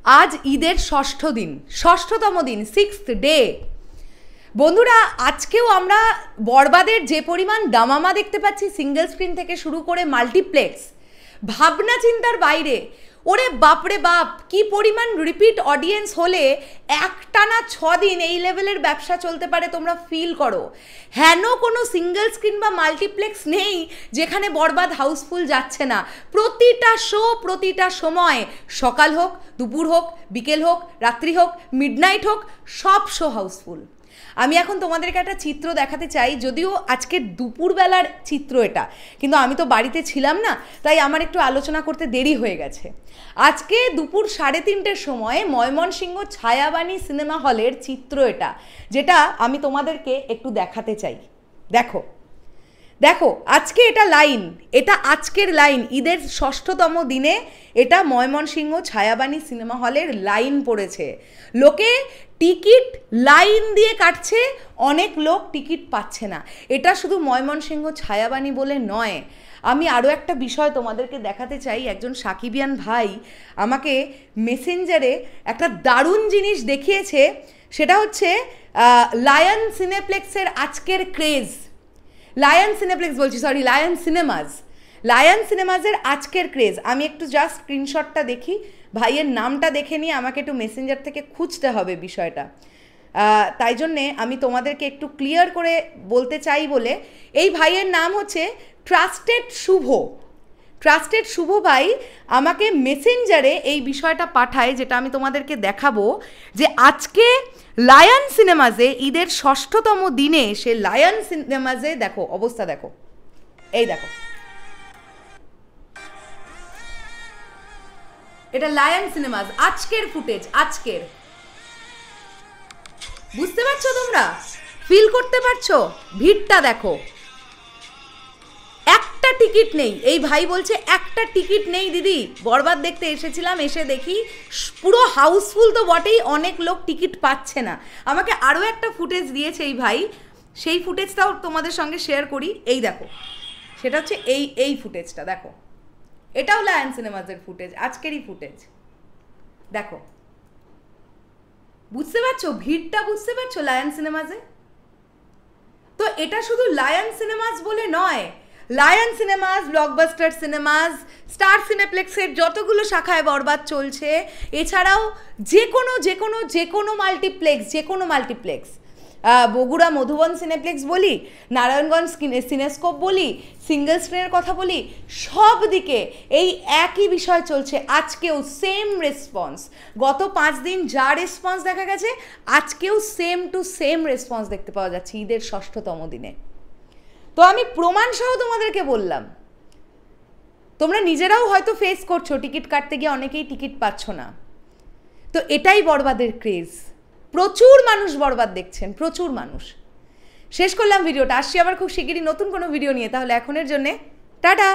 আজ ঈদের ষষ্ঠতম দিন, 6th ডে। বন্ধুরা, আজকেও আমরা বরবাদের যে পরিমাণ দামামা দেখতে পাচ্ছি, সিঙ্গেল স্ক্রিন থেকে শুরু করে মাল্টিপ্লেক্স, ভাবনা চিন্তার বাইরে। ওরে বাপরে বাপ, কি পরিমাণ রিপিট অডিয়েন্স হলে একটানা 6 দিন এই লেভেলের ব্যবসা চলতে পারে তোমরা ফিল করো। হেন কোনো সিঙ্গেল স্ক্রিন বা মাল্টিপ্লেক্স নেই যেখানে বরবাদ হাউসফুল যাচ্ছে না। প্রতিটা শো, প্রতিটা সময়, সকাল হোক, দুপুর হোক, বিকেল হোক, রাত্রি হোক, মিডনাইট হোক, সব শো হাউসফুল। আমি এখন তোমাদেরকে একটা চিত্র দেখাতে চাই, যদিও আজকের দুপুরবেলার চিত্র এটা, কিন্তু আমি তো বাড়িতে ছিলাম না, তাই আমার একটু আলোচনা করতে দেরি হয়ে গেছে। আজকে দুপুর 3:30-টের সময় ময়মনসিংহ ছায়াবাণী সিনেমা হলের চিত্র এটা, যেটা আমি তোমাদেরকে একটু দেখাতে চাই। দেখো দেখো, আজকে এটা আজকের লাইন, ঈদের 6ঠতম দিনে এটা ময়মনসিংহ ছায়াবাণী সিনেমা হলের লাইন পড়েছে। লোকে টিকিট লাইন দিয়ে কাটছে, অনেক লোক টিকিট পাচ্ছে না। এটা শুধু ময়মনসিংহ ছায়াবাণী বলে নয়, আমি আরও একটা বিষয় তোমাদেরকে দেখাতে চাই। একজন সাকিবিয়ান ভাই আমাকে মেসেঞ্জারে একটা দারুণ জিনিস দেখিয়েছে, সেটা হচ্ছে লায়ন সিনেপ্লেক্সের আজকের ক্রেজ। লায়ন সিনেমাজের আজকের ক্রেজ। আমি একটু জাস্ট স্ক্রিনশটটা দেখি, ভাইয়ের নামটা দেখে নিয়ে আমাকে একটু মেসেঞ্জার থেকে খুঁজতে হবে বিষয়টা। তাই জন্যে আমি তোমাদেরকে একটু ক্লিয়ার করে বলতে চাই বলে, এই ভাইয়ের নাম হচ্ছে ট্রাস্টেড শুভ ভাই আমাকে মেসেঞ্জারে এই বিষয়টা পাঠায়, যেটা আমি তোমাদেরকে দেখাবো। যে আজকে লায়ন সিনেমাজে ঈদের 6ঠতম দিনে সে লায়ন সিনেমাজে দেখো অবস্থা, দেখো এই দেখো, এটা লায়ন সিনেমাজ আজকের ফুটেজ। আজকের বুঝতে পারছো তোমরা, ফিল করতে পারছো ভিড়টা? দেখো, একটা টিকিট নেই। এই ভাই বলছে একটা টিকিট নেই দিদি, বরবাদ দেখতে এসেছিলাম, এসে দেখি পুরো হাউসফুল তো বটেই, অনেক লোক টিকিট পাচ্ছে না। আমাকে আরও একটা ফুটেজ দিয়েছে এই ভাই, সেই ফুটেজটাও তোমাদের সঙ্গে শেয়ার করি। এই দেখো, সেটা হচ্ছে এই ফুটেজটা দেখো, এটাও লায়ন সিনেমাজের ফুটেজ, আজকেরই ফুটেজ। দেখো, বুঝতে পারছো ভিড়টা? বুঝতে পারছো লায়ন সিনেমাজে? তো এটা শুধু লায়ন সিনেমাজ বলে নয়, Lion cinemas, blockbuster cinemas, star সিনেপ্লেক্সের যতগুলো শাখায় বরবাদ চলছে, এছাড়াও যে কোনো মাল্টিপ্লেক্স, বগুড়া মধুবন সিনেপ্লেক্স বলি, নারায়ণগঞ্জ সিনেস্কোপ বলি, সিঙ্গেল স্ক্রিনের কথা বলি, সব দিকে এই একই বিষয় চলছে। আজকেও সেম রেসপন্স, গত 5 দিন যা রেসপন্স দেখা গেছে, আজকেও সেম টু সেম রেসপন্স দেখতে পাওয়া যাচ্ছে ঈদের 6ঠতম দিনে। তো আমি প্রমাণ সহ তোমাদেরকে বললাম, তোমরা নিজেরাও হয়তো ফেস করছো, টিকিট কাটতে গিয়ে অনেকেই টিকিট পাচ্ছ না। তো এটাই বরবাদের ক্রেজ। প্রচুর মানুষ বরবাদ দেখছেন, প্রচুর মানুষ। শেষ করলাম ভিডিওটা, আসছি আবার খুব শিগগিরই নতুন কোনো ভিডিও নিয়ে। তাহলে এখনের জন্যে টাটা।